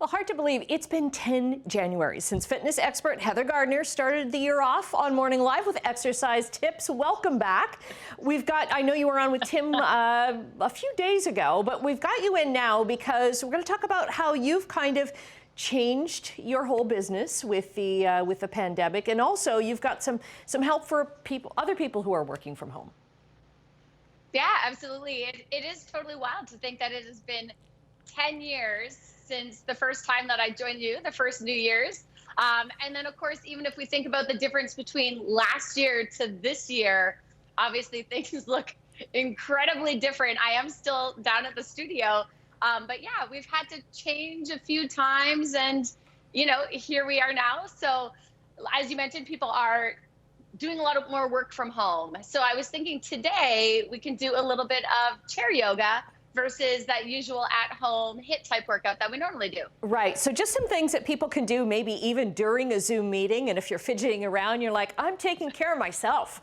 Well, hard to believe it's been 10 January since fitness expert Heather Gardner started the year off on Morning Live with exercise tips. Welcome back. I know you were on with Tim a few days ago, but we've got you in now because we're going to talk about how you've kind of changed your whole business with the pandemic, and also you've got some help for other people who are working from home. Yeah, absolutely. It is totally wild to think that it has been 10 years since the first time that I joined you, the first New Year's. And then, of course, even if we think about the difference between last year to this year, obviously things look incredibly different. I am still down at the studio. But yeah, we've had to change a few times, and, here we are now. So as you mentioned, people are doing a lot of more work from home. So I was thinking today we can do a little bit of chair yoga versus that usual at-home HIIT type workout that we normally do. Right, so just some things that people can do maybe even during a Zoom meeting, and if you're fidgeting around, you're like, I'm taking care of myself.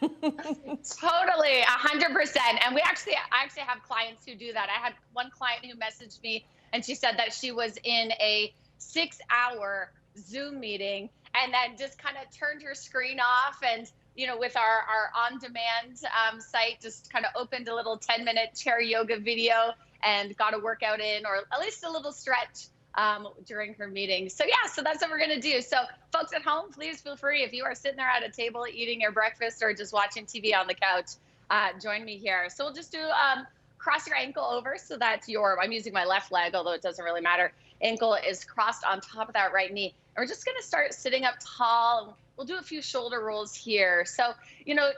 Totally, 100%. And I actually have clients who do that. I had one client who messaged me and she said that she was in a 6-hour Zoom meeting and then just kind of turned her screen off and with our on-demand site, just kind of opened a little 10-minute chair yoga video and got a workout in, or at least a little stretch during her meeting. So yeah, so that's what we're gonna do. So folks at home, please feel free. If you are sitting there at a table eating your breakfast or just watching TV on the couch, join me here. So we'll just do cross your ankle over so that I'm using my left leg, although it doesn't really matter. Ankle is crossed on top of that right knee. And we're just gonna start sitting up tall. We'll do a few shoulder rolls here. So,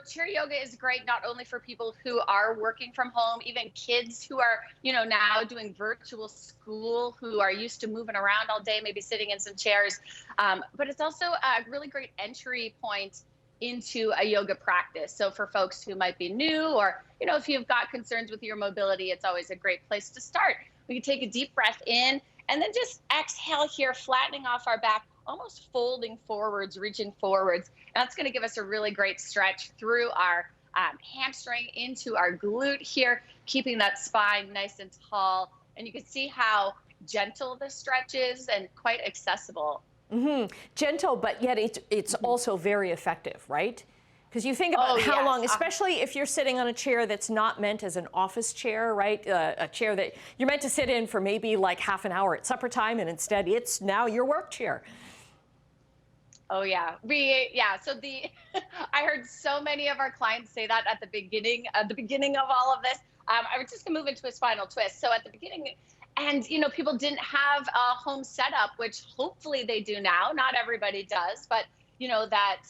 chair yoga is great not only for people who are working from home, even kids who are, now doing virtual school, who are used to moving around all day, maybe sitting in some chairs. But it's also a really great entry point into a yoga practice. So for folks who might be new, or, if you've got concerns with your mobility, it's always a great place to start. We can take a deep breath in and then just exhale here, flattening off our back, almost folding forwards, reaching forwards. And that's going to give us a really great stretch through our hamstring into our glute here, keeping that spine nice and tall. And you can see how gentle the stretch is and quite accessible. Gentle, but yet it's also very effective, right? Because you think about how long, especially if you're sitting on a chair that's not meant as an office chair, right? A chair that you're meant to sit in for maybe like half an hour at supper time, and instead it's now your work chair. Oh yeah, so I heard so many of our clients say that at the beginning of all of this. I was just gonna move into a spinal twist. So at the beginning, and people didn't have a home setup, which hopefully they do now. Not everybody does, but that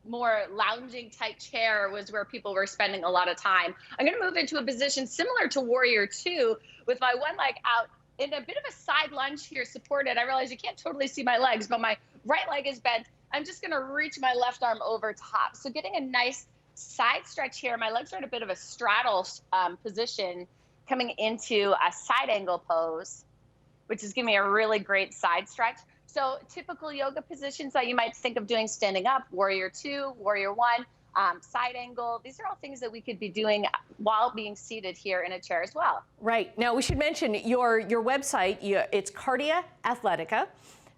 more lounging type chair was where people were spending a lot of time. I'm gonna move into a position similar to Warrior 2 with my one leg out in a bit of a side lunge here, supported. I realize you can't totally see my legs, but my right leg is bent. I'm just gonna reach my left arm over top. So getting a nice side stretch here. My legs are in a bit of a straddle position, coming into a side angle pose, which is giving me a really great side stretch. So typical yoga positions that you might think of doing standing up, Warrior 2, Warrior 1, side angle. These are all things that we could be doing while being seated here in a chair as well. Right. Now we should mention your website. It's Cardia Athletica.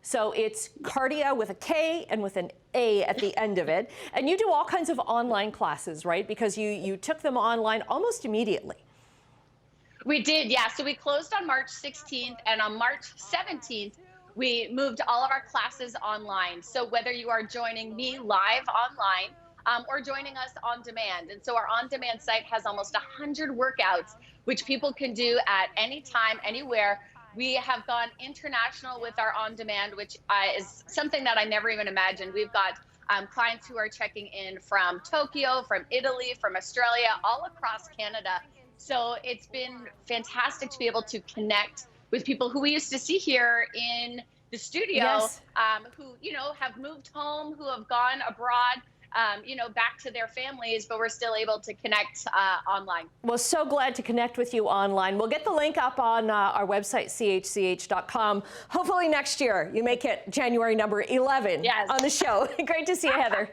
So it's Cardia with a K and with an A at the end of it. And you do all kinds of online classes, right? Because you took them online almost immediately. We did, yeah. So we closed on March 16th, and on March 17th, we moved all of our classes online. So whether you are joining me live online or joining us on demand. And so our on-demand site has almost 100 workouts, which people can do at any time, anywhere. We have gone international with our on-demand, which is something that I never even imagined. We've got clients who are checking in from Tokyo, from Italy, from Australia, all across Canada. So it's been fantastic to be able to connect with people who we used to see here in the studio, yes. Who, have moved home, who have gone abroad, back to their families, but we're still able to connect online. Well, so glad to connect with you online. We'll get the link up on our website, chch.com. Hopefully next year you make it January number 11 yes. on the show. Great to see you, Heather.